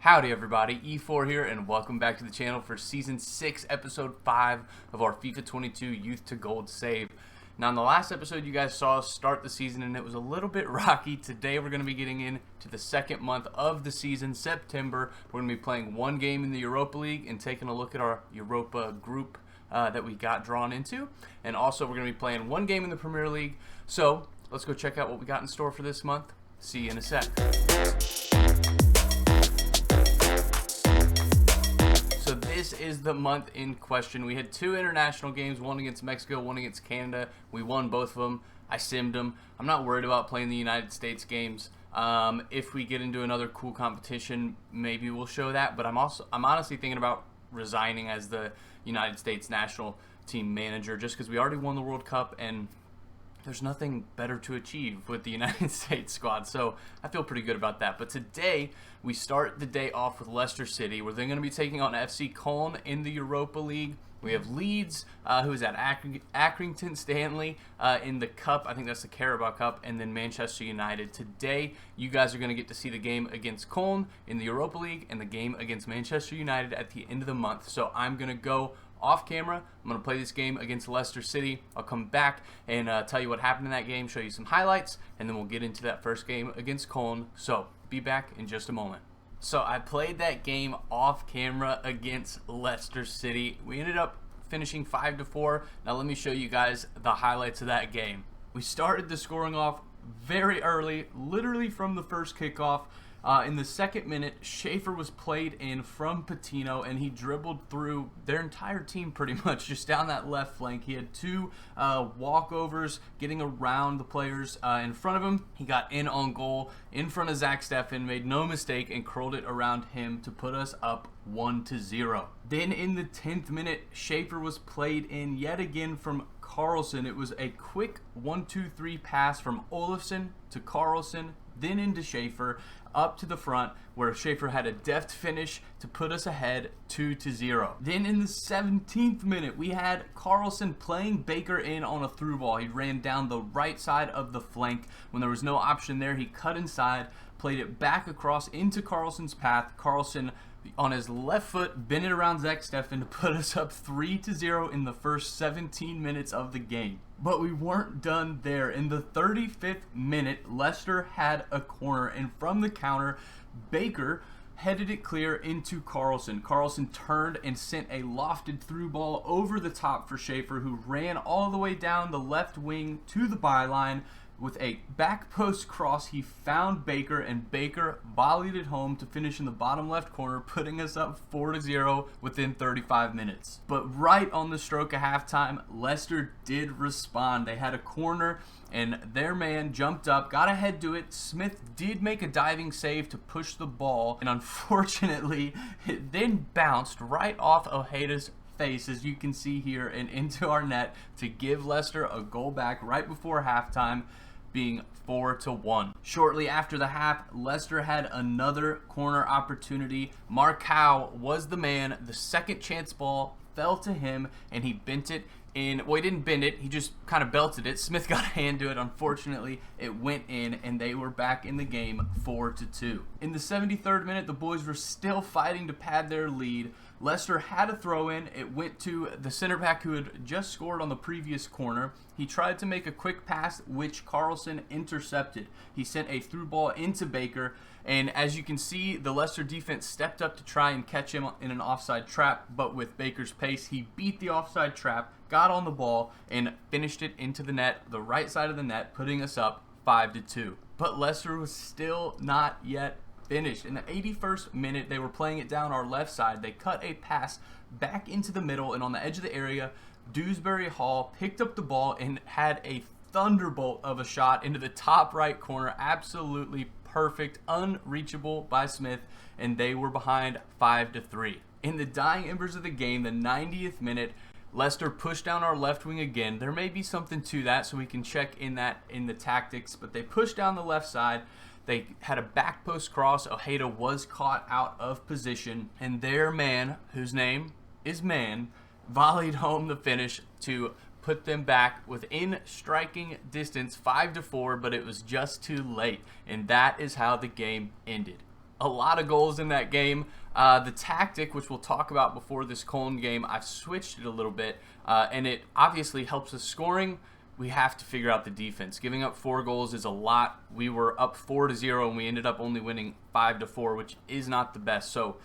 Howdy everybody, Efour here, and welcome back to the channel for Season 6, Episode 5 of our FIFA 22 Youth to Gold save. Now in the last episode you guys saw us start the season and it was a little bit rocky. Today we're going to be getting into the second month of the season, September. We're going to be playing one game in the Europa League and taking a look at our Europa group that we got drawn into. And also we're going to be playing one game in the Premier League. So let's go check out what we got in store for this month. See you in a sec. So this is the month in question. We had two international games, one against Mexico, one against Canada. We won both of them. I simmed them. I'm not worried about playing the United States games. If we get into another cool competition, maybe we'll show that. But I'm honestly thinking about resigning as the United States national team manager just because we already won the World Cup and there's nothing better to achieve with the United States squad, so I feel pretty good about that. But today, we start the day off with Leicester City, where they're going to be taking on FC Köln in the Europa League. We have Leeds, who is at Accrington Stanley in the Cup. I think that's the Carabao Cup, and then Manchester United. Today, you guys are going to get to see the game against Köln in the Europa League and the game against Manchester United at the end of the month. So I'm going to go off camera. I'm going to play this game against Leicester City. I'll come back and tell you what happened in that game, show you some highlights, and then we'll get into that first game against Köln. So be back in just a moment. So I played that game off camera against Leicester City. We ended up finishing 5-4. Now let me show you guys the highlights of that game. We started the scoring off very early, literally from the first kickoff. In the second minute, Schaefer was played in from Patino, and he dribbled through their entire team pretty much just down that left flank. He had two walkovers getting around the players in front of him. He got in on goal in front of Zach Steffen, made no mistake, and curled it around him to put us up 1-0. Then in the 10th minute, Schaefer was played in yet again from Carlson. It was a quick 1-2-3 pass from Olofsson to Carlson, then into Schaefer, up to the front, where Schaefer had a deft finish to put us ahead 2-0. Then in the 17th minute, we had Carlson playing Baker in on a through ball. He ran down the right side of the flank. When there was no option there, he cut inside, played it back across into Carlson's path. Carlson, on his left foot, bent it around Zach Steffen to put us up 3-0 in the first 17 minutes of the game. But we weren't done there. In the 35th minute, Leicester had a corner, and from the counter, Baker headed it clear into Carlson. Carlson turned and sent a lofted through ball over the top for Schaefer, who ran all the way down the left wing to the byline. With a back post cross, he found Baker, and Baker volleyed it home to finish in the bottom left corner, putting us up 4-0 within 35 minutes. But right on the stroke of halftime, Leicester did respond. They had a corner, and their man jumped up, got ahead to it. Smith did make a diving save to push the ball, and unfortunately, it then bounced right off Ojeda's face, as you can see here, and into our net to give Leicester a goal back right before halftime, being 4-1. Shortly after the half, Leicester had another corner opportunity. Marcao was the man. The second chance ball fell to him, and he bent it in. Well, he didn't bend it, he just kind of belted it. Smith got a hand to it. Unfortunately, it went in, and they were back in the game 4-2. In the 73rd minute, the boys were still fighting to pad their lead. Leicester had a throw in. It went to the center back who had just scored on the previous corner. He tried to make a quick pass, which Carlson intercepted. He sent a through ball into Baker, and as you can see, the Leicester defense stepped up to try and catch him in an offside trap, but with Baker's pace, he beat the offside trap, got on the ball, and finished it into the net, the right side of the net, putting us up 5-2. But Leicester was still not yet finished. In the 81st minute, they were playing it down our left side. They cut a pass back into the middle, and on the edge of the area, Dewsbury Hall picked up the ball and had a thunderbolt of a shot into the top right corner. Absolutely perfect, unreachable by Smith, and they were behind 5-3. In the dying embers of the game, the 90th minute, Leicester pushed down our left wing again. There may be something to that, so we can check in the tactics, but they pushed down the left side. They had a back post cross. Ojeda was caught out of position, and their man, whose name is Man, volleyed home the finish to put them back within striking distance 5-4, but it was just too late, and that is how the game ended. A lot of goals in that game. The tactic, which we'll talk about before this Cologne game, I've switched it a little bit, and it obviously helps us scoring. We have to figure out the defense. Giving up 4 goals is a lot. We were up 4-0, and we ended up only winning 5-4, which is not the best. So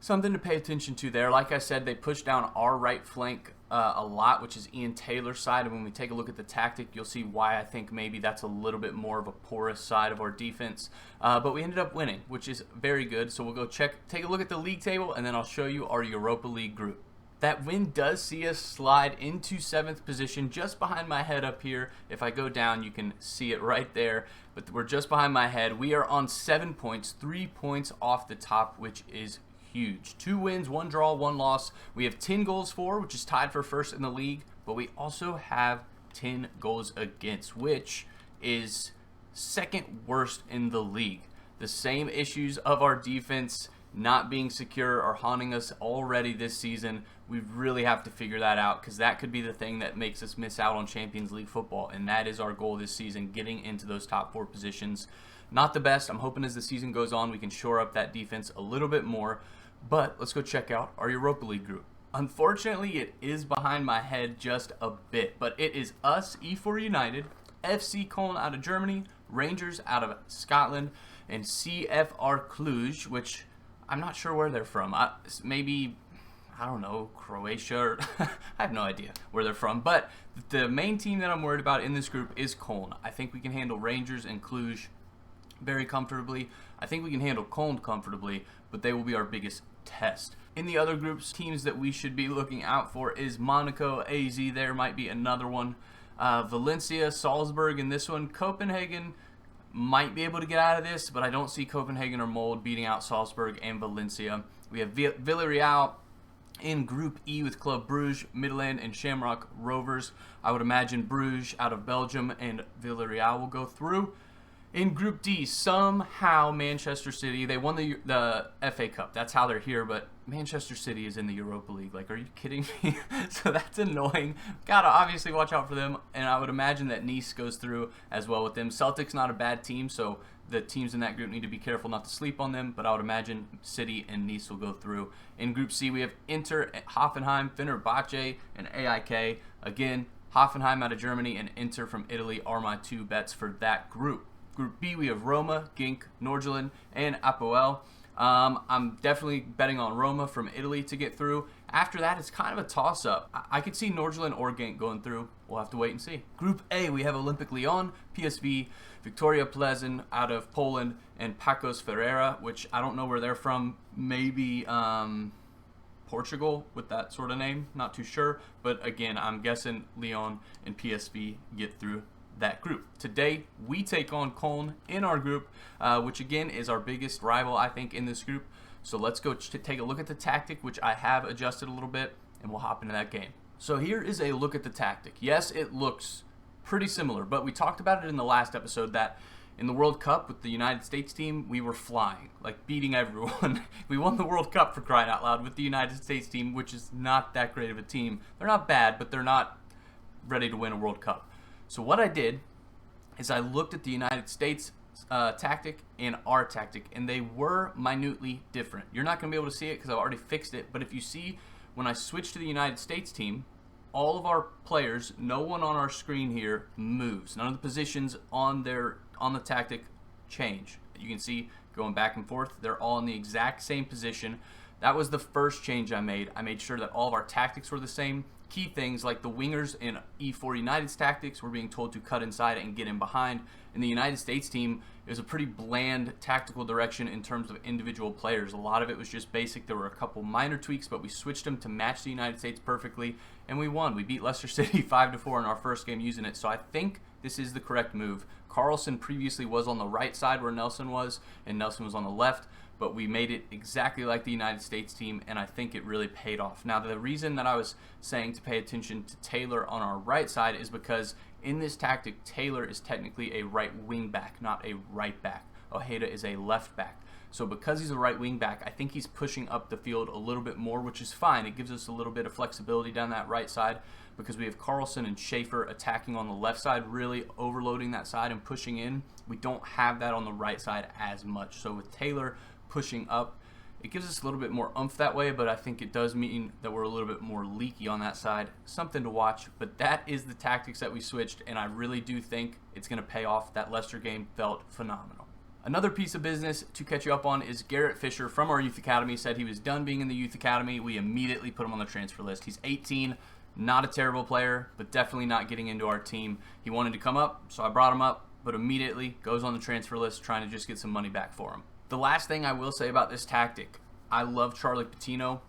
something to pay attention to there. Like I said, they pushed down our right flank a lot, which is Ian Taylor's side. And when we take a look at the tactic, you'll see why I think maybe that's a little bit more of a porous side of our defense. But we ended up winning, which is very good. So we'll go take a look at the league table, and then I'll show you our Europa League group. That win does see us slide into 7th position, just behind my head up here. If I go down, you can see it right there. But we're just behind my head. We are on 7 points, 3 points off the top, which is huge. 2 wins, 1 draw, 1 loss. We have 10 goals for, which is tied for first in the league, but we also have 10 goals against, which is second worst in the league. The same issues of our defense not being secure are haunting us already this season. We really have to figure that out, because that could be the thing that makes us miss out on Champions League football, and that is our goal this season, getting into those top 4 positions. Not the best. I'm hoping as the season goes on we can shore up that defense a little bit more. But let's go check out our Europa League group. Unfortunately, it is behind my head just a bit, but it is us, Efour United, FC Cologne out of Germany, Rangers out of Scotland, and CFR Cluj, which I'm not sure where they're from. Maybe, I don't know, Croatia, or I have no idea where they're from. But the main team that I'm worried about in this group is Cologne. I think we can handle Rangers and Cluj very comfortably. I think we can handle Cologne comfortably, but they will be our biggest test. In the other groups, teams that we should be looking out for is Monaco, AZ, there might be another one, Valencia, Salzburg in this one. Copenhagen might be able to get out of this, but I don't see Copenhagen or Molde beating out Salzburg and Valencia. We have Villarreal in Group E with Club Bruges, Midland, and Shamrock Rovers. I would imagine Bruges out of Belgium and Villarreal will go through. In Group D, somehow Manchester City, they won the FA Cup. That's how they're here, but Manchester City is in the Europa League. Like, are you kidding me? So that's annoying. Gotta obviously watch out for them, and I would imagine that Nice goes through as well with them. Celtic's not a bad team, so the teams in that group need to be careful not to sleep on them, but I would imagine City and Nice will go through. In Group C, we have Inter, Hoffenheim, Fenerbahce, and AIK. Again, Hoffenheim out of Germany and Inter from Italy are my 2 bets for that group. Group B, we have Roma, Genk, Nordjylland, and Apoel. I'm definitely betting on Roma from Italy to get through. After that, it's kind of a toss-up. I could see Nordjylland or Genk going through. We'll have to wait and see. Group A, we have Olympic Lyon, PSV, Victoria Plzeň out of Poland, and Pacos Ferreira, which I don't know where they're from. Maybe Portugal with that sort of name. Not too sure. But again, I'm guessing Lyon and PSV get through that group. Today, we take on Cologne in our group, which again is our biggest rival, I think, in this group. So let's go take a look at the tactic, which I have adjusted a little bit, and we'll hop into that game. So here is a look at the tactic. Yes, it looks pretty similar, but we talked about it in the last episode that in the World Cup with the United States team, we were flying, like beating everyone. We won the World Cup, for crying out loud, with the United States team, which is not that great of a team. They're not bad, but they're not ready to win a World Cup. So what I did is I looked at the United States tactic and our tactic, and they were minutely different. You're not going to be able to see it because I've already fixed it, but if you see, when I switched to the United States team, all of our players, no one on our screen here moves. None of the positions on the tactic change. You can see going back and forth, they're all in the exact same position. That was the first change I made. I made sure that all of our tactics were the same. Key things like the wingers in Efour United's tactics were being told to cut inside and get in behind. In the United States team, it was a pretty bland tactical direction in terms of individual players. A lot of it was just basic. There were a couple minor tweaks, but we switched them to match the United States perfectly, and we won. We beat Leicester City 5-4 in our first game using it, so I think this is the correct move. Carlson previously was on the right side where Nelson was, and Nelson was on the left, but we made it exactly like the United States team, and I think it really paid off. Now, the reason that I was saying to pay attention to Taylor on our right side is because in this tactic, Taylor is technically a right wing back, not a right back. Ojeda is a left back. So because he's a right wing back, I think he's pushing up the field a little bit more, which is fine. It gives us a little bit of flexibility down that right side because we have Carlson and Schaefer attacking on the left side, really overloading that side and pushing in. We don't have that on the right side as much. So with Taylor pushing up. It gives us a little bit more oomph that way, but I think it does mean that we're a little bit more leaky on that side. Something to watch, but that is the tactics that we switched, and I really do think it's going to pay off. That Leicester game felt phenomenal. Another piece of business to catch you up on is Garrett Fisher from our youth academy said he was done being in the youth academy. We immediately put him on the transfer list. He's 18, not a terrible player, but definitely not getting into our team. He wanted to come up, so I brought him up, but immediately goes on the transfer list trying to just get some money back for him. The last thing I will say about this tactic, I love Charlie Patino.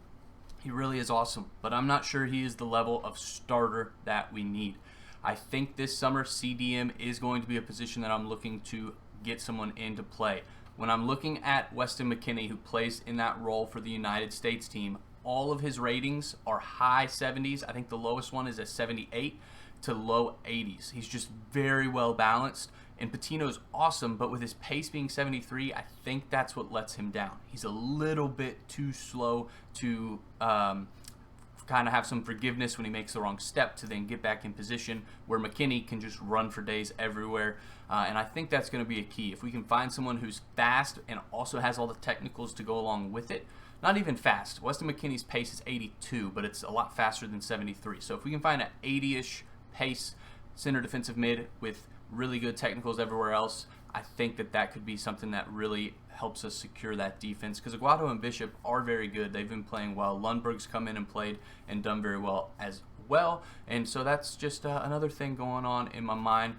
He really is awesome, but I'm not sure he is the level of starter that we need. I think this summer CDM is going to be a position that I'm looking to get someone in to play. When I'm looking at Weston McKennie, who plays in that role for the United States team, all of his ratings are high 70s. I think the lowest one is a 78 to low 80s. He's just very well balanced. And Patino's awesome, but with his pace being 73, I think that's what lets him down. He's a little bit too slow to kind of have some forgiveness when he makes the wrong step to then get back in position, where McKennie can just run for days everywhere. And I think that's going to be a key. If we can find someone who's fast and also has all the technicals to go along with it, not even fast. Weston McKennie's pace is 82, but it's a lot faster than 73. So if we can find an 80-ish pace center defensive mid with really good technicals everywhere else, I think that could be something that really helps us secure that defense, because Aguado and Bishop are very good. They've been playing well. Lundberg's come in and played and done very well as well, and so that's just another thing going on in my mind,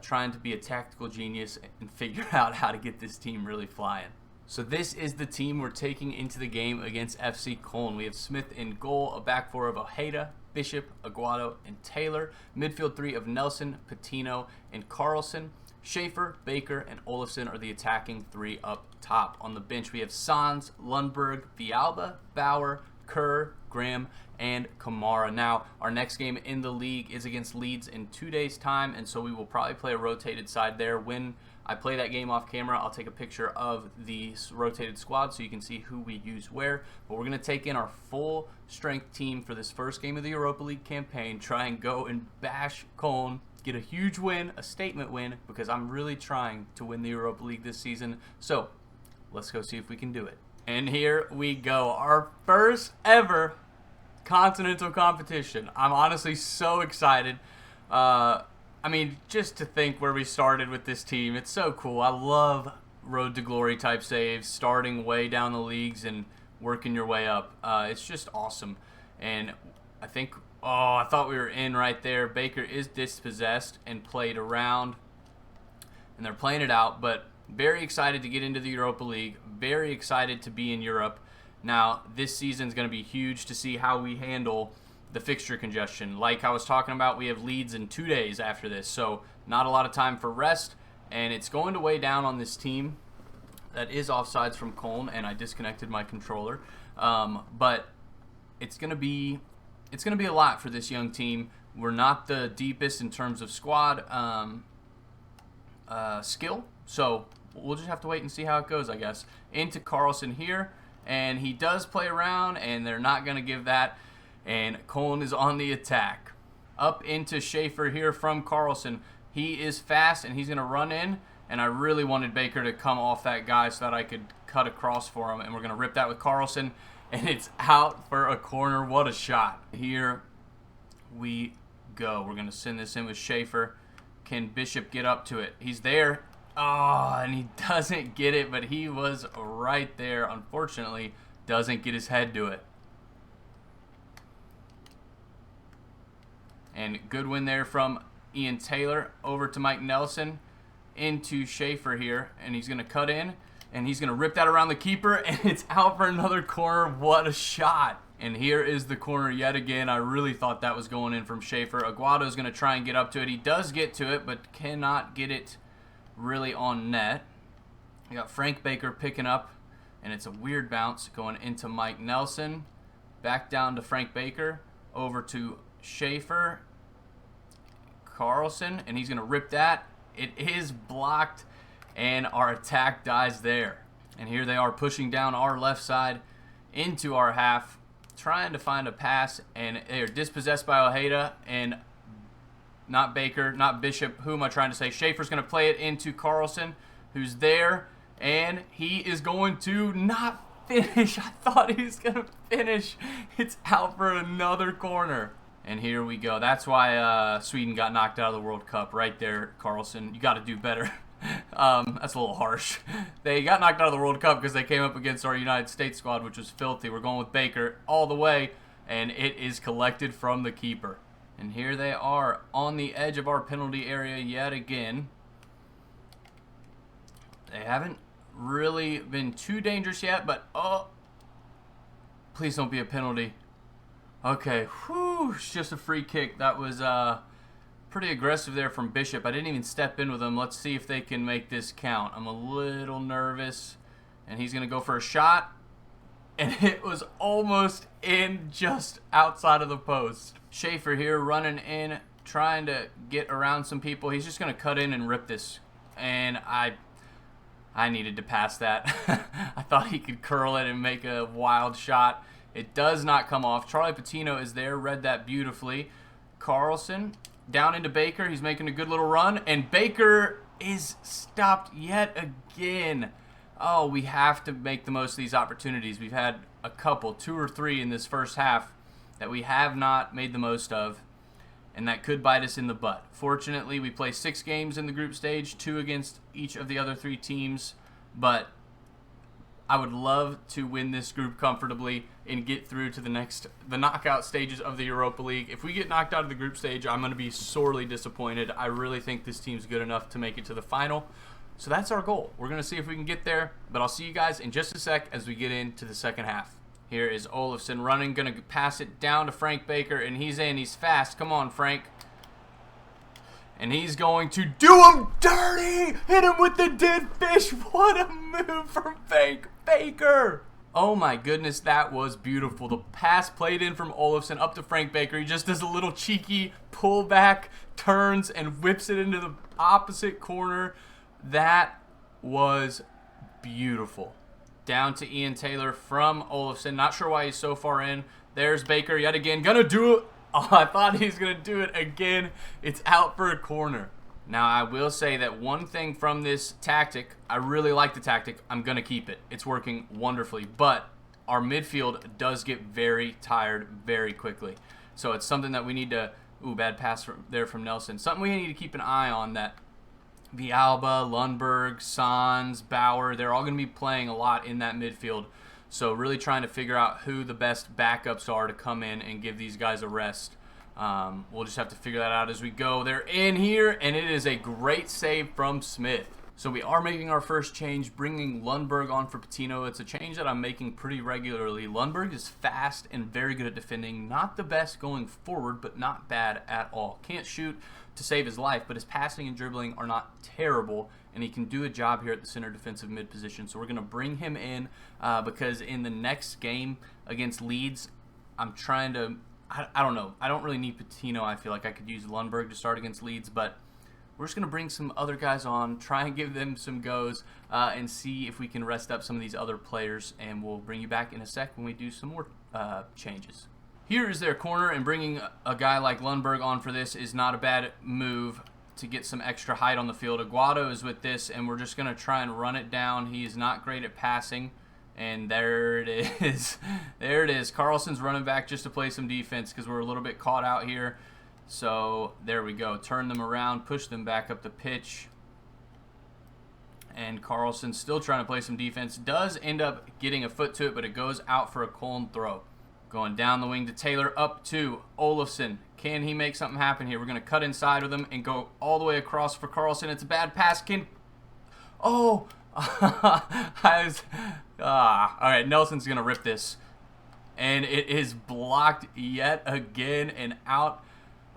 trying to be a tactical genius and figure out how to get this team really flying. So this is the team we're taking into the game against FC Köln. We have Smith in goal, a back four of Ojeda, Bishop, Aguado, and Taylor. Midfield three of Nelson, Patino, and Carlson. Schaefer, Baker, and Olafsson are the attacking three up top. On the bench, we have Sans, Lundberg, Villalba, Bauer, Kerr, Graham, and Kamara. Now, our next game in the league is against Leeds in 2 days' time, and so we will probably play a rotated side there. When I play that game off camera, I'll take a picture of the rotated squad so you can see who we use where. But we're going to take in our full strength team for this first game of the Europa League campaign, try and go and bash Köln, get a huge win, a statement win, because I'm really trying to win the Europa League this season. So let's go see if we can do it. And here we go, our first ever continental competition. I'm honestly so excited. I mean, just to think where we started with this team, it's so cool. I love road to glory type saves, starting way down the leagues and working your way up. It's just awesome. And I think, I thought we were in right there. Baker is dispossessed and played around, and they're playing it out, but very excited to get into the Europa League, very excited to be in Europe. Now, this season is going to be huge to see how we handle the fixture congestion. Like I was talking about, we have Leeds in 2 days after this, so not a lot of time for rest, and it's going to weigh down on this team that is offsides from Köln, and I disconnected my controller. But it's going to be a lot for this young team. We're not the deepest in terms of squad skill, so we'll just have to wait and see how it goes, I guess. Into Carlson here, and he does play around, and they're not going to give that. And Köln is on the attack. Up into Schaefer here from Carlson. He is fast, and he's going to run in. And I really wanted Baker to come off that guy so that I could cut across for him. And we're going to rip that with Carlson. And it's out for a corner. What a shot. Here we go. We're going to send this in with Schaefer. Can Bishop get up to it? He's there. Oh, and he doesn't get it, but he was right there. Unfortunately, doesn't get his head to it. And good win there from Ian Taylor over to Mike Nelson into Schaefer here. And he's going to cut in, and he's going to rip that around the keeper, and it's out for another corner. What a shot. And here is the corner yet again. I really thought that was going in from Schaefer. Aguado is going to try and get up to it. He does get to it, but cannot get it really on net. We got Frank Baker picking up, and it's a weird bounce going into Mike Nelson. Back down to Frank Baker, over to Schaefer, Carlson, and he's going to rip that. It is blocked, and our attack dies there. And here they are pushing down our left side into our half, trying to find a pass, and they are dispossessed by Ojeda, and not Baker, not Bishop. Who am I trying to say? Schaefer's going to play it into Carlson, who's there, And he is going to not finish. I thought he was going to finish. It's out for another corner. And here we go. That's why Sweden got knocked out of the World Cup right there, Carlson. You got to do better. That's a little harsh. They got knocked out of the World Cup because they came up against our United States squad, which was filthy. We're going with Baker all the way, and it is collected from the keeper. And here they are on the edge of our penalty area yet again. They haven't really been too dangerous yet, but oh, please don't be a penalty. Okay, whew, it's just a free kick. That was pretty aggressive there from Bishop. I didn't even step in with him. Let's see if they can make this count. I'm a little nervous. And he's going to go for a shot. And it was almost in, just outside of the post. Schaefer here running in, trying to get around some people. He's just going to cut in and rip this. And I needed to pass that. I thought he could curl it and make a wild shot. It does not come off. Charlie Patino is there, read that beautifully. Carlson down into Baker. He's making a good little run, and Baker is stopped yet again. Oh, we have to make the most of these opportunities. We've had a couple, 2 or 3 in this first half that we have not made the most of, and that could bite us in the butt. Fortunately, we play 6 games in the group stage, 2 against each of the other 3 teams, but I would love to win this group comfortably and get through to the knockout stages of the Europa League. If we get knocked out of the group stage, I'm going to be sorely disappointed. I really think this team's good enough to make it to the final. So that's our goal. We're going to see if we can get there, but I'll see you guys in just a sec as we get into the second half. Here is Olofsson running, going to pass it down to Frank Baker, and he's in. He's fast. Come on, Frank. And he's going to do him dirty. Hit him with the dead fish. What a move from Frank Baker. Oh my goodness, that was beautiful. The pass played in from Olofsson up to Frank Baker. He just does a little cheeky pullback, turns, and whips it into the opposite corner. That was beautiful. Down to Ian Taylor from Olofsson. Not sure why he's so far in. There's Baker yet again. Gonna do it. Oh, I thought he was going to do it again. It's out for a corner. Now, I will say that one thing from this tactic, I really like the tactic. I'm going to keep it. It's working wonderfully. But our midfield does get very tired very quickly. So it's something that we need to... Ooh, bad pass there from Nelson. Something we need to keep an eye on, that Villalba, Lundberg, Sans, Bauer, they're all going to be playing a lot in that midfield. So really trying to figure out who the best backups are to come in and give these guys a rest. We'll just have to figure that out as we go. They're in here, and it is a great save from Smith. So we are making our first change, bringing Lundberg on for Patino. It's a change that I'm making pretty regularly. Lundberg is fast and very good at defending. Not the best going forward, but not bad at all. Can't shoot to save his life, but his passing and dribbling are not terrible, and he can do a job here at the center defensive mid position. So we're going to bring him in because in the next game against Leeds, I'm trying to, I don't know. I don't really need Patino. I feel like I could use Lundberg to start against Leeds, but we're just going to bring some other guys on, try and give them some goes, and see if we can rest up some of these other players, and we'll bring you back in a sec when we do some more changes. Here is their corner, and bringing a guy like Lundberg on for this is not a bad move to get some extra height on the field. Aguado is with this, and we're just going to try and run it down. He is not great at passing, and there it is. There it is. Carlson's running back just to play some defense because we're a little bit caught out here. So there we go. Turn them around, push them back up the pitch. And Carlson's still trying to play some defense. Does end up getting a foot to it, but it goes out for a Coln throw. Going down the wing to Taylor, up to Olofsson. Can he make something happen here? We're going to cut inside with him and go all the way across for Carlson. It's a bad pass. Oh! All right, Nelson's going to rip this. And it is blocked yet again and out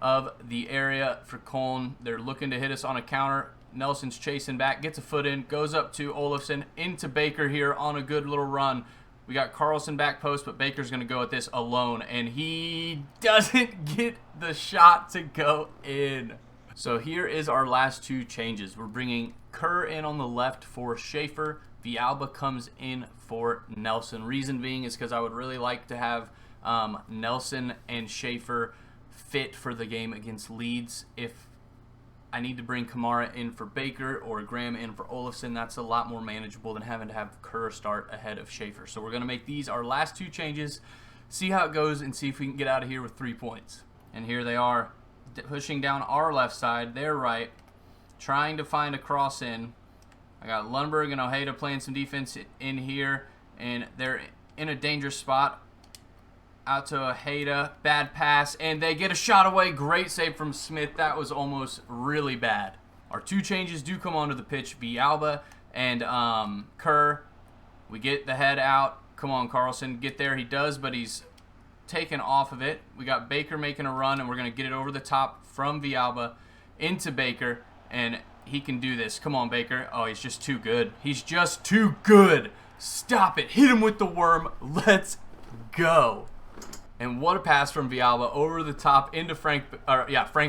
of the area for Coln. They're looking to hit us on a counter. Nelson's chasing back, gets a foot in, goes up to Olofsson, into Baker here on a good little run. We got Carlson back post, but Baker's going to go at this alone, and he doesn't get the shot to go in. So here is our last 2 changes. We're bringing Kerr in on the left for Schaefer. Villalba comes in for Nelson. Reason being is because I would really like to have Nelson and Schaefer fit for the game against Leeds. If I need to bring Kamara in for Baker or Graham in for Olafson. That's a lot more manageable than having to have Kerr start ahead of Schaefer. So we're going to make these our last 2 changes, see how it goes, and see if we can get out of here with 3 points. And here they are, pushing down our left side, their right, trying to find a cross in. I got Lundberg and Ojeda playing some defense in here, and they're in a dangerous spot. Out to Ojeda, bad pass, and they get a shot away. Great save from Smith. That was almost really bad. Our 2 changes do come onto the pitch. Villalba and Kerr. We get the head out. Come on, Carlson, get there. He does, but he's taken off of it. We got Baker making a run, and we're going to get it over the top from Villalba into Baker, and he can do this. Come on, Baker. Oh, he's just too good. He's just too good. Stop it. Hit him with the worm. Let's go. And what a pass from Villalba over the top into Frank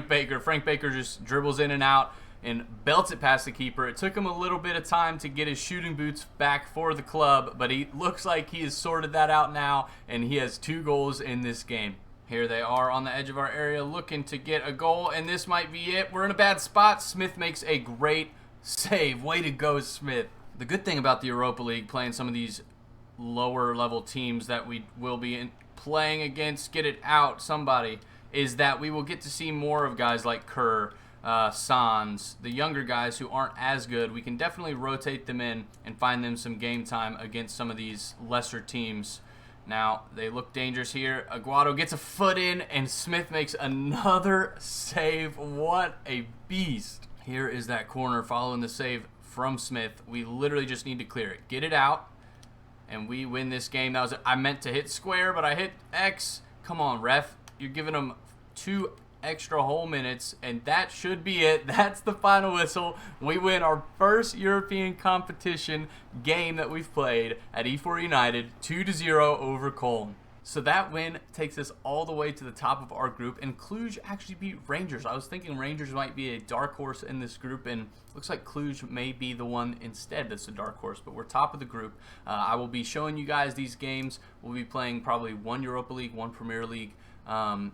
Baker. Frank Baker just dribbles in and out and belts it past the keeper. It took him a little bit of time to get his shooting boots back for the club, but he looks like he has sorted that out now, and he has 2 goals in this game. Here they are on the edge of our area looking to get a goal, and this might be it. We're in a bad spot. Smith makes a great save. Way to go, Smith. The good thing about the Europa League, playing some of these lower level teams that we will be playing against, get it out, somebody, is that we will get to see more of guys like Kerr, Sans, the younger guys who aren't as good. We can definitely rotate them in and find them some game time against some of these lesser teams. Now, they look dangerous here. Aguado gets a foot in, and Smith makes another save. What a beast. Here is that corner following the save from Smith. We literally just need to clear it. Get it out, and we win this game. I meant to hit square, but I hit X. Come on, ref. You're giving them 2 extra whole minutes, and that should be it. That's the final whistle. We win our first European competition game that we've played at Efour United, 2-0 over Cologne. So that win takes us all the way to the top of our group, and Cluj actually beat Rangers. I was thinking Rangers might be a dark horse in this group, and looks like Cluj may be the one instead that's a dark horse, but we're top of the group. I will be showing you guys these games. We'll be playing probably 1 Europa League, 1 Premier League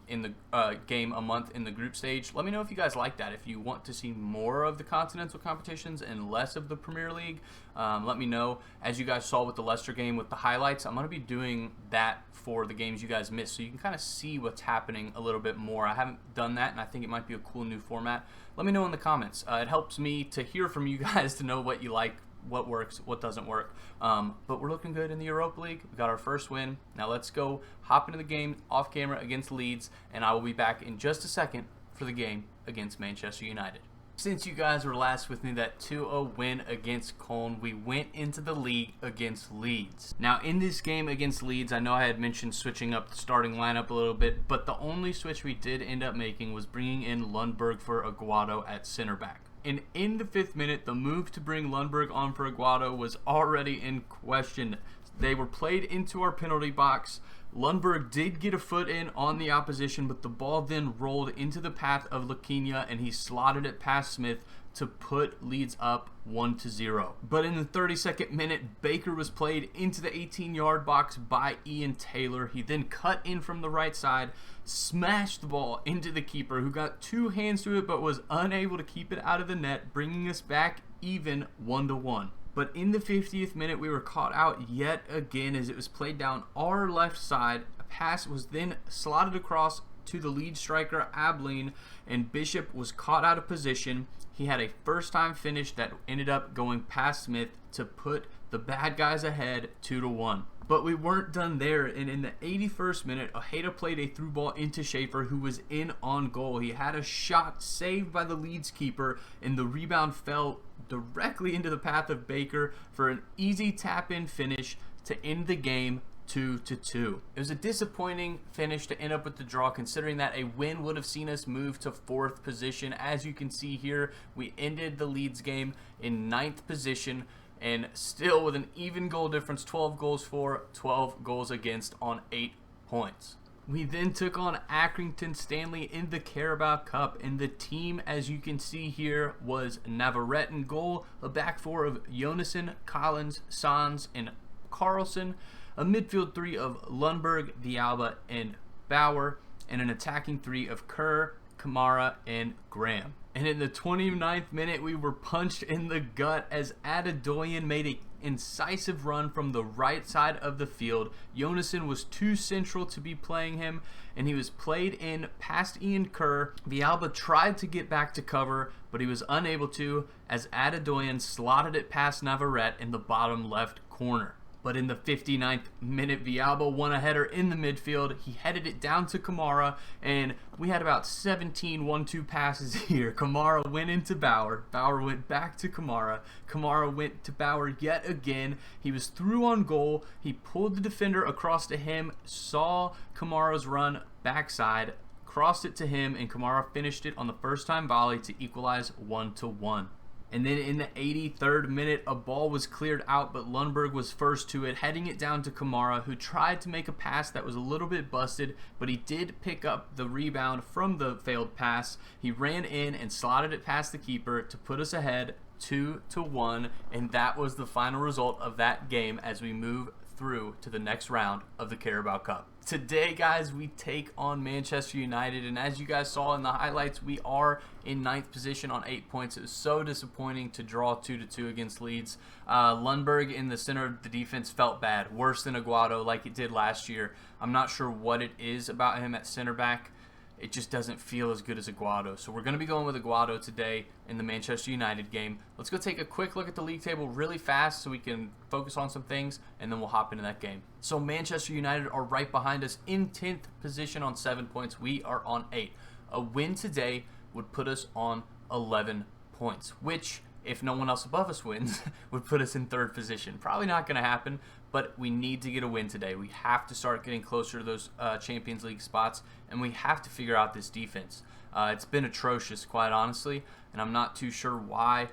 in the game a month in the group stage. Let me know if you guys like that. If you want to see more of the continental competitions and less of the Premier League, let me know. As you guys saw with the Leicester game with the highlights, I'm going to be doing that for the games you guys missed, so you can kind of see what's happening a little bit more. I haven't done that, and I think it might be a cool new format. Let me know in the comments. It helps me to hear from you guys to know what you like, what works, what doesn't work. But we're looking good in the Europa League. We got our first win. Now let's go hop into the game off camera against Leeds, and I will be back in just a second for the game against Manchester United. Since you guys were last with me, that 2-0 win against Cologne, we went into the league against Leeds. Now in this game against Leeds, I know I had mentioned switching up the starting lineup a little bit, but the only switch we did end up making was bringing in Lundberg for Aguado at center back. And in the 5th minute, the move to bring Lundberg on for Aguado was already in question. They were played into our penalty box. Lundberg did get a foot in on the opposition, but the ball then rolled into the path of Laquinha, and he slotted it past Smith to put Leeds up 1-0. But in the 32nd minute, Baker was played into the 18-yard box by Ian Taylor. He then cut in from the right side, smashed the ball into the keeper, who got 2 hands to it but was unable to keep it out of the net, bringing us back even 1-1. But in the 50th minute, we were caught out yet again as it was played down our left side. A pass was then slotted across to the lead striker, Ablin, and Bishop was caught out of position. He had a first-time finish that ended up going past Smith to put the bad guys ahead 2-1. But we weren't done there, and in the 81st minute, Ojeda played a through ball into Schaefer, who was in on goal. He had a shot saved by the Leeds keeper, and the rebound fell directly into the path of Baker for an easy tap-in finish to end the game 2-2. It was a disappointing finish to end up with the draw, considering that a win would have seen us move to 4th position. As you can see here, we ended the Leeds game in 9th position, and still with an even goal difference, 12 goals for, 12 goals against on 8 points. We then took on Accrington Stanley in the Carabao Cup, and the team, as you can see here, was Navarrete in goal, a back 4 of Jonassen, Collins, Sans, and Carlson, a midfield 3 of Lundberg, Villalba, and Bauer, and an attacking 3 of Kerr, Kamara, and Graham. And in the 29th minute, we were punched in the gut as Adedoyan made an incisive run from the right side of the field. Jonasson was too central to be playing him, and he was played in past Ian Kerr. Villalba tried to get back to cover, but he was unable to as Adedoyan slotted it past Navarrete in the bottom left corner. But in the 59th minute, Villalba won a header in the midfield. He headed it down to Kamara, and we had about 17 1-2 passes here. Kamara went into Bauer. Bauer went back to Kamara. Kamara went to Bauer yet again. He was through on goal. He pulled the defender across to him, saw Kamara's run backside, crossed it to him, and Kamara finished it on the first-time volley to equalize 1-1. And then in the 83rd minute, a ball was cleared out, but Lundberg was first to it, heading it down to Kamara, who tried to make a pass that was a little bit busted, but he did pick up the rebound from the failed pass. He ran in and slotted it past the keeper to put us ahead 2-1, and that was the final result of that game as we move through to the next round of the Carabao Cup. Today, guys, we take on Manchester United, and as you guys saw in the highlights, we are in 9th position on 8 points. It was so disappointing to draw 2-2 against Leeds. Lundberg in the center of the defense felt bad, worse than Aguado like it did last year. I'm not sure what it is about him at center back. It just doesn't feel as good as Aguado. So we're going to be going with Aguado today in the Manchester United game. Let's go take a quick look at the league table really fast so we can focus on some things, and then we'll hop into that game. So Manchester United are right behind us in 10th position on 7 points. We are on 8. A win today would put us on 11 points, which, if no one else above us wins, would put us in 3rd position. Probably not going to happen, but we need to get a win today. We have to start getting closer to those Champions League spots, and we have to figure out this defense. It's been atrocious, quite honestly, and I'm not too sure why.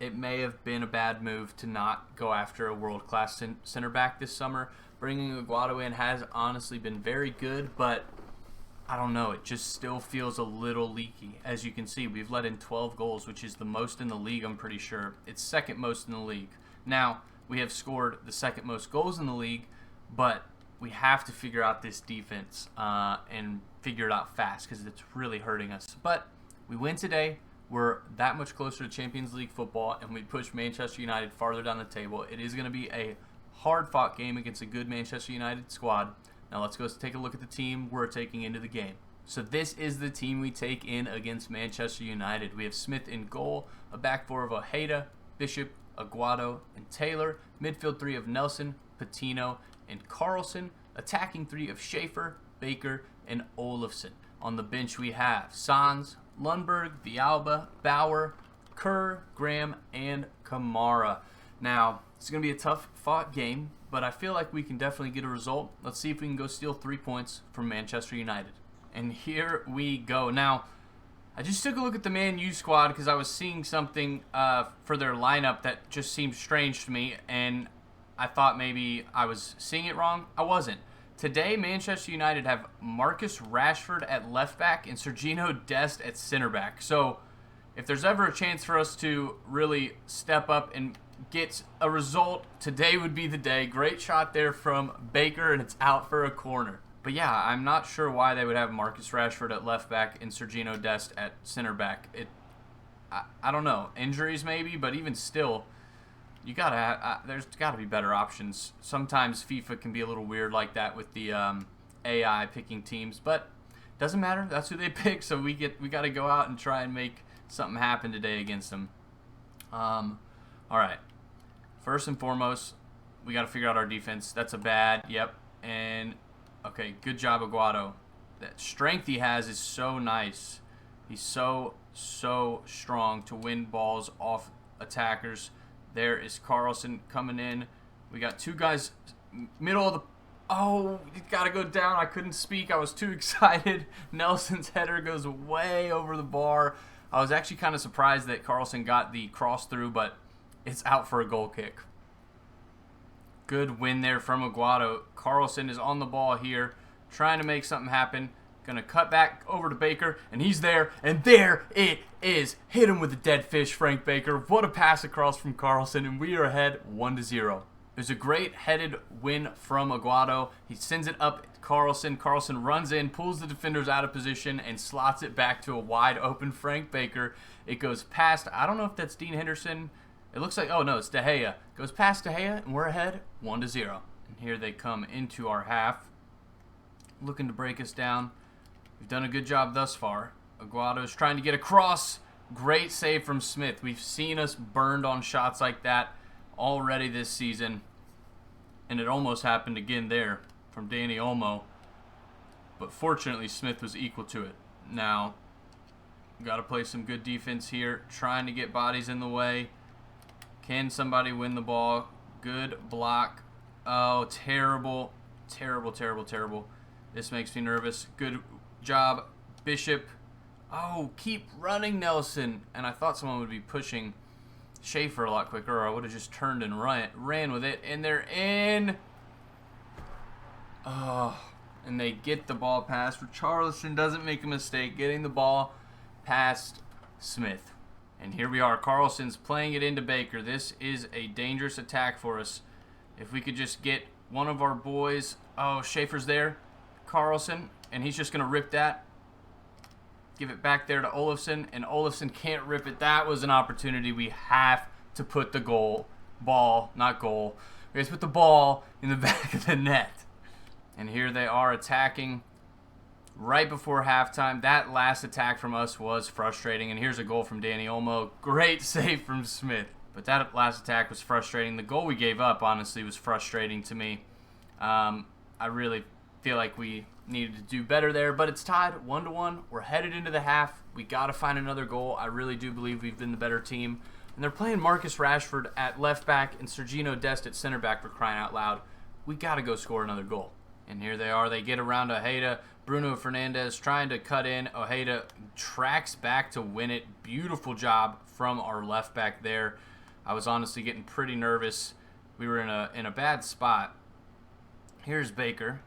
It may have been a bad move to not go after a world-class center back this summer. Bringing Aguado in has honestly been very good, but I don't know. It just still feels a little leaky. As you can see, we've let in 12 goals, which is the most in the league, I'm pretty sure. It's 2nd most in the league. Now, we have scored the 2nd most goals in the league, but we have to figure out this defense and figure it out fast because it's really hurting us. But we win today. We're that much closer to Champions League football, and we push Manchester United farther down the table. It is going to be a hard-fought game against a good Manchester United squad. Now let's go take a look at the team we're taking into the game. So this is the team we take in against Manchester United. We have Smith in goal, a back four of Ojeda, Bishop, Aguado, and Taylor, midfield 3 of Nelson, Patino, and Carlson, attacking 3 of Schaefer, Baker, and Olafsson. On the bench we have Sans, Lundberg, Villalba, Bauer, Kerr, Graham, and Kamara. Now, it's going to be a tough-fought game, but I feel like we can definitely get a result. Let's see if we can go steal 3 points from Manchester United. And here we go. Now, I just took a look at the Man U squad because I was seeing something for their lineup that just seemed strange to me, and I thought maybe I was seeing it wrong. I wasn't. Today, Manchester United have Marcus Rashford at left back and Sergino Dest at center back. So, if there's ever a chance for us to really step up and get a result, today would be the day. Great shot there from Baker, and it's out for a corner. But yeah, I'm not sure why they would have Marcus Rashford at left back and Sergino Dest at center back. I don't know. Injuries maybe, but even still, you gotta there's gotta be better options. Sometimes FIFA can be a little weird like that with the AI picking teams, but doesn't matter. That's who they pick, so we got to go out and try and make something happen today against them. All right. First and foremost, we got to figure out our defense. That's a bad. Yep. And okay, good job, Aguado. That strength he has is so nice. He's so strong to win balls off attackers. There is Carlson coming in. We got 2 guys middle of the... Oh, you got to go down. I couldn't speak. I was too excited. Nelson's header goes way over the bar. I was actually kind of surprised that Carlson got the cross through, but it's out for a goal kick. Good win there from Aguado. Carlson is on the ball here, trying to make something happen. Going to cut back over to Baker, and he's there, and there it is. Hit him with a dead fish, Frank Baker. What a pass across from Carlson, and we are ahead 1-0. It was a great headed win from Aguado. He sends it up Carlson. Carlson runs in, pulls the defenders out of position, and slots it back to a wide open Frank Baker. It goes past, I don't know if that's Dean Henderson. It looks like, oh no, it's De Gea. Goes past De Gea, and we're ahead 1-0. And here they come into our half, looking to break us down. We've done a good job thus far. Aguado's trying to get across. Great save from Smith. We've seen us burned on shots like that already this season, and it almost happened again there from Dani Olmo, but fortunately Smith was equal to it. Now got to play some good defense here, trying to get bodies in the way. Can somebody win the ball? Good block. Oh, terrible, terrible, terrible, terrible. This makes me nervous. Good job, Bishop. Oh, keep running, Nelson. And I thought someone would be pushing Schaefer a lot quicker, or I would have just turned and ran with it. And they're in. Oh, and they get the ball past. Richarlison doesn't make a mistake getting the ball past Smith. And here we are. Carlson's playing it into Baker. This is a dangerous attack for us. If we could just get one of our boys. Oh, Schaefer's there. Carlson. And he's just going to rip that. Give it back there to Olofsson, and Olofsson can't rip it. That was an opportunity. We have to put the ball in the back of the net. And here they are attacking right before halftime. That last attack from us was frustrating, and here's a goal from Dani Olmo. Great save from Smith. But that last attack was frustrating. The goal we gave up, honestly, was frustrating to me. I really feel like we needed to do better there, but it's tied 1-1. We're headed into the half. We got to find another goal. I really do believe we've been the better team. And they're playing Marcus Rashford at left back and Sergino Dest at center back, for crying out loud. We got to go score another goal. And here they are. They get around Ojeda. Bruno Fernandes trying to cut in. Ojeda tracks back to win it. Beautiful job from our left back there. I was honestly getting pretty nervous. We were in a bad spot. Here's Baker.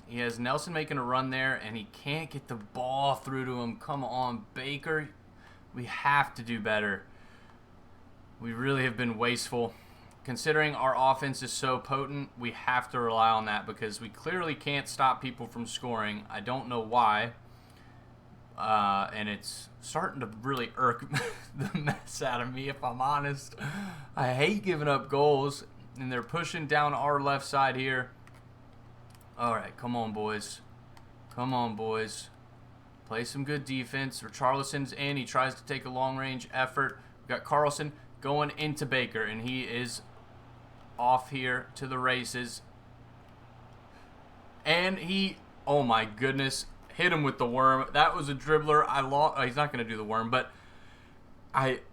He has Nelson making a run there, and he can't get the ball through to him. Come on, Baker. We have to do better. We really have been wasteful. Considering our offense is so potent, we have to rely on that because we clearly can't stop people from scoring. I don't know why. And it's starting to really irk the mess out of me, if I'm honest. I hate giving up goals, and they're pushing down our left side here. All right, come on, boys. Come on, boys. Play some good defense. Richarlison's in. He tries to take a long-range effort. We got Carlson going into Baker, and he is off here to the races. And he, oh my goodness, hit him with the worm. That was a dribbler. He's not going to do the worm, but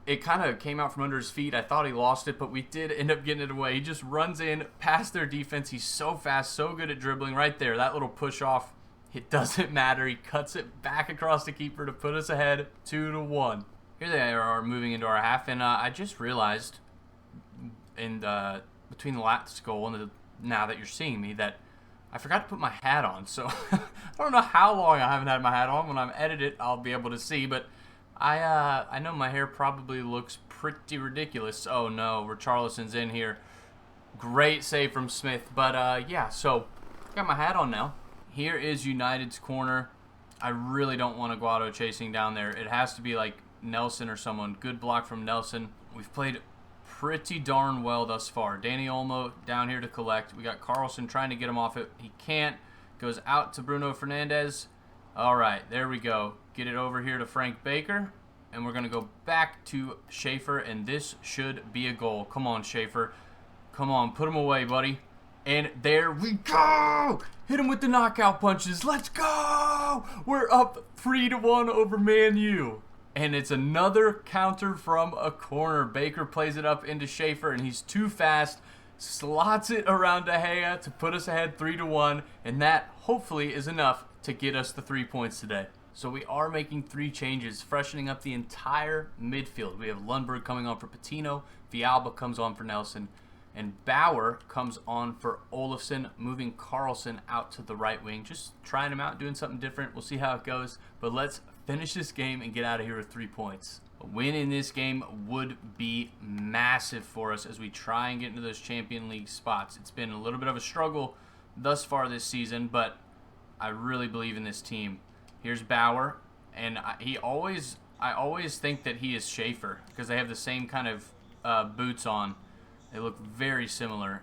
it kind of came out from under his feet. I thought he lost it, but we did end up getting it away. He just runs in past their defense. He's so fast, so good at dribbling right there. That little push off, it doesn't matter. He cuts it back across the keeper to put us ahead 2-1. Here they are moving into our half, and I just realized between the last goal and now that you're seeing me that I forgot to put my hat on. So I don't know how long I haven't had my hat on. When I'm edited, I'll be able to see, but I know my hair probably looks pretty ridiculous. Oh no, Richarlison's in here. Great save from Smith. But yeah, so got my hat on now. Here is United's corner. I really don't want Aguado chasing down there. It has to be like Nelson or someone. Good block from Nelson. We've played pretty darn well thus far. Dani Olmo down here to collect. We got Carlson trying to get him off it. He can't. Goes out to Bruno Fernandes. All right, there we go. Get it over here to Frank Baker. And we're going to go back to Schaefer, and this should be a goal. Come on, Schaefer. Come on, put him away, buddy. And there we go! Hit him with the knockout punches. Let's go! We're up 3-1 over Man U. And it's another counter from a corner. Baker plays it up into Schaefer, and he's too fast. Slots it around De Gea to put us ahead 3-1. And that, hopefully, is enough to get us the 3 points today. So we are making 3 changes, freshening up the entire midfield. We have Lundberg coming on for Patino, Villalba comes on for Nelson, and Bauer comes on for Olofsson, moving Carlson out to the right wing. Just trying him out, doing something different. We'll see how it goes. But let's finish this game and get out of here with 3 points. A win in this game would be massive for us as we try and get into those Champions League spots. It's been a little bit of a struggle thus far this season, but I really believe in this team. Here's Bauer, and I always think that he is Schaefer because they have the same kind of boots on. They look very similar.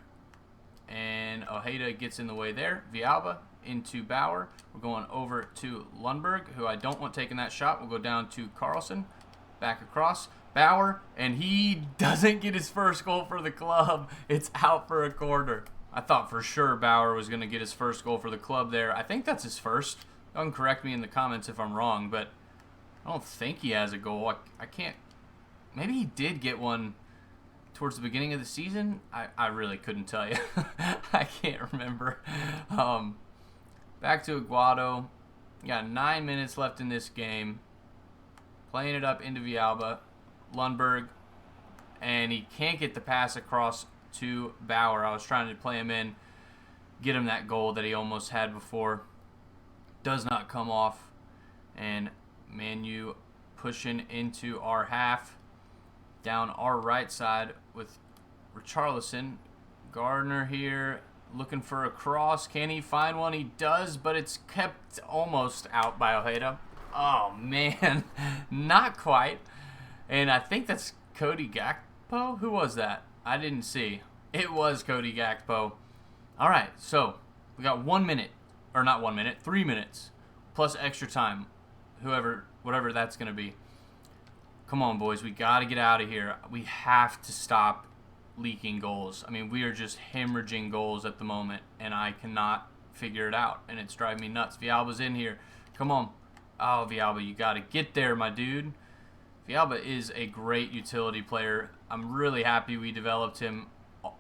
And Ojeda gets in the way there. Villalba into Bauer. We're going over to Lundberg, who I don't want taking that shot. We'll go down to Carlson. Back across. Bauer, and he doesn't get his first goal for the club. It's out for a corner. I thought for sure Bauer was going to get his first goal for the club there. I think that's his first. Don't correct me in the comments if I'm wrong, but I don't think he has a goal. I can't. Maybe he did get one towards the beginning of the season. I really couldn't tell you. I can't remember. Back to Aguado. Got 9 minutes left in this game. Playing it up into Villalba. Lundberg. And he can't get the pass across to Bauer. I was trying to play him in, get him that goal that he almost had before. Does not come off. And Man U pushing into our half. Down our right side with Richarlison. Gardner here looking for a cross. Can he find one? He does, but it's kept almost out by Ojeda. Oh, man. Not quite. And I think that's Cody Gakpo. Who was that? I didn't see. It was Cody Gakpo. All right, so we got 1 minute. Or not 1 minute, 3 minutes. Plus extra time. Whatever that's going to be. Come on, boys. We got to get out of here. We have to stop leaking goals. I mean, we are just hemorrhaging goals at the moment, and I cannot figure it out, and it's driving me nuts. Villalba's in here. Come on. Oh, Villalba, you got to get there, my dude. Villalba is a great utility player. I'm really happy we developed him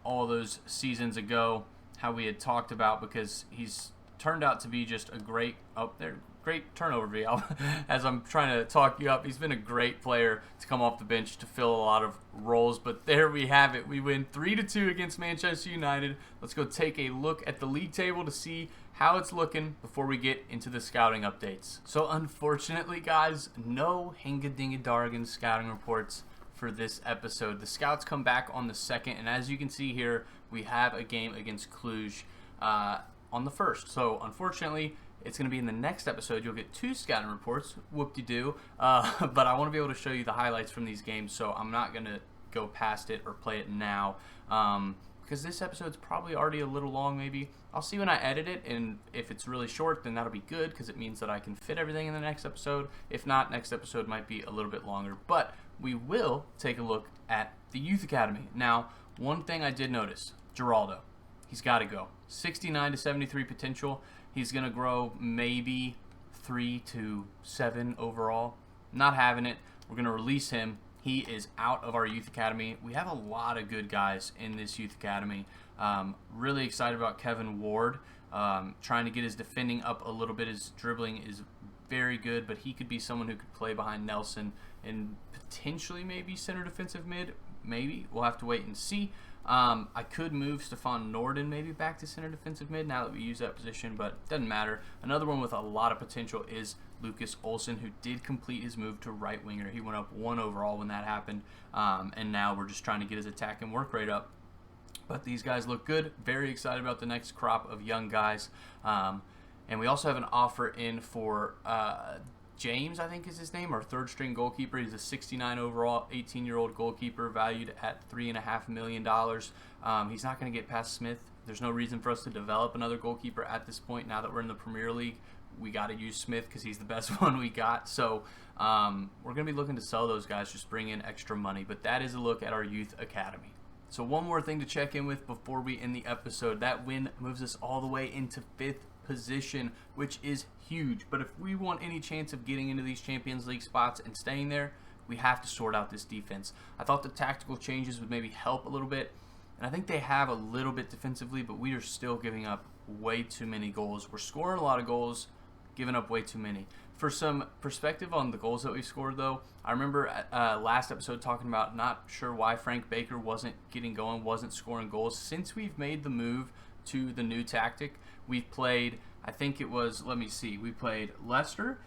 all those seasons ago, how we had talked about, because he's turned out to be just a great great turnover, Villalba. As I'm trying to talk you up, he's been a great player to come off the bench to fill a lot of roles. But there we have it. We win 3-2 against Manchester United. Let's go take a look at the league table to see how it's looking before we get into the scouting updates. So unfortunately, guys, no Hinga-Dinga-Dargan scouting reports for this episode. The scouts come back on the 2nd, and as you can see here, we have a game against Cluj on the 1st. So unfortunately, it's going to be in the next episode. You'll get 2 scouting reports. Whoop-de-doo. But I want to be able to show you the highlights from these games, so I'm not going to go past it or play it now. Because this episode's probably already a little long, maybe. I'll see when I edit it, and if it's really short, then that'll be good, because it means that I can fit everything in the next episode. If not, next episode might be a little bit longer. But we will take a look at the Youth Academy. Now, one thing I did notice, Geraldo. He's got to go. 69 to 73 potential. He's going to grow maybe 3 to 7 overall. Not having it. We're going to release him. He is out of our Youth Academy. We have a lot of good guys in this Youth Academy. Really excited about Kevin Ward. Trying to get his defending up a little bit. His dribbling is very good, but he could be someone who could play behind Nelson and potentially maybe center defensive mid. Maybe. We'll have to wait and see. I could move Stefan Norden maybe back to center defensive mid now that we use that position, but it doesn't matter. Another one with a lot of potential is Lucas Olsen, who did complete his move to right winger. He went up 1 overall when that happened, and now we're just trying to get his attack and work rate up. But these guys look good. Very excited about the next crop of young guys. And we also have an offer in for James, I think is his name, our 3rd string goalkeeper. He's a 69 overall, 18-year-old goalkeeper valued at $3.5 million. He's not going to get past Smith. There's no reason for us to develop another goalkeeper at this point. Now that we're in the Premier League, we got to use Smith because he's the best one we got. So we're going to be looking to sell those guys, just bring in extra money. But that is a look at our Youth Academy. So one more thing to check in with before we end the episode. That win moves us all the way into 5th position, which is huge. But if we want any chance of getting into these Champions League spots and staying there, we have to sort out this defense. I thought the tactical changes would maybe help a little bit, and I think they have a little bit defensively, but we are still giving up way too many goals. We're scoring a lot of goals, giving up way too many. For some perspective on the goals that we scored, though, I remember last episode talking about not sure why Frank Baker wasn't getting going, wasn't scoring goals. Since we've made the move to the new tactic, we've played, I think it was, let me see, we played Leicester,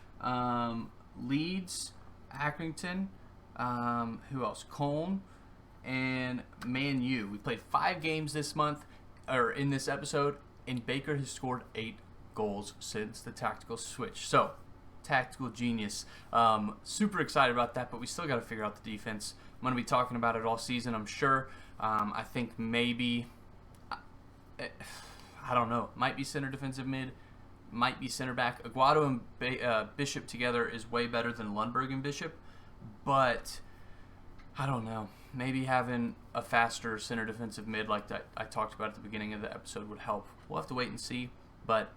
Leeds, Accrington, Who else? Cologne and Man U. We played 5 games this month, or in this episode, and Baker has scored 8 goals since the tactical switch. So, tactical genius. Super excited about that, but we still got to figure out the defense. I'm going to be talking about it all season, I'm sure. I think maybe, I don't know, might be center defensive mid, might be center back. Aguado and Bishop together is way better than Lundberg and Bishop, but I don't know. Maybe having a faster center defensive mid like that I talked about at the beginning of the episode would help. We'll have to wait and see. But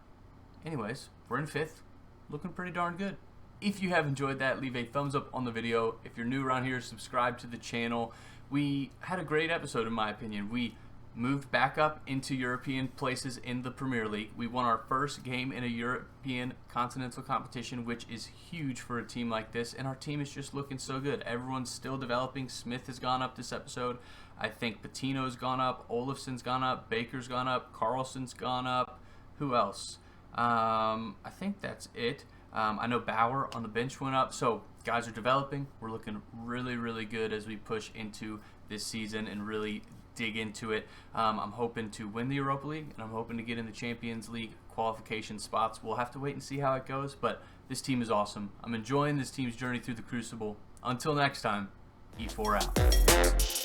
anyways, we're in 5th. Looking pretty darn good. If you have enjoyed that, leave a thumbs up on the video. If you're new around here, subscribe to the channel. We had a great episode in my opinion. We moved back up into European places in the Premier League. We won our first game in a European continental competition, which is huge for a team like this, and our team is just looking so good. Everyone's still developing. Smith has gone up this episode. I think Patino's gone up, Olafson's gone up, Baker's gone up, Carlson's gone up. Who else? I think that's it. I know Bauer on the bench went up, so guys are developing. We're looking really, really good as we push into this season and really dig into it. I'm hoping to win the Europa League, and I'm hoping to get in the Champions League qualification spots. We'll have to wait and see how it goes, but this team is awesome. I'm enjoying this team's journey through the Crucible. Until next time, Efour out.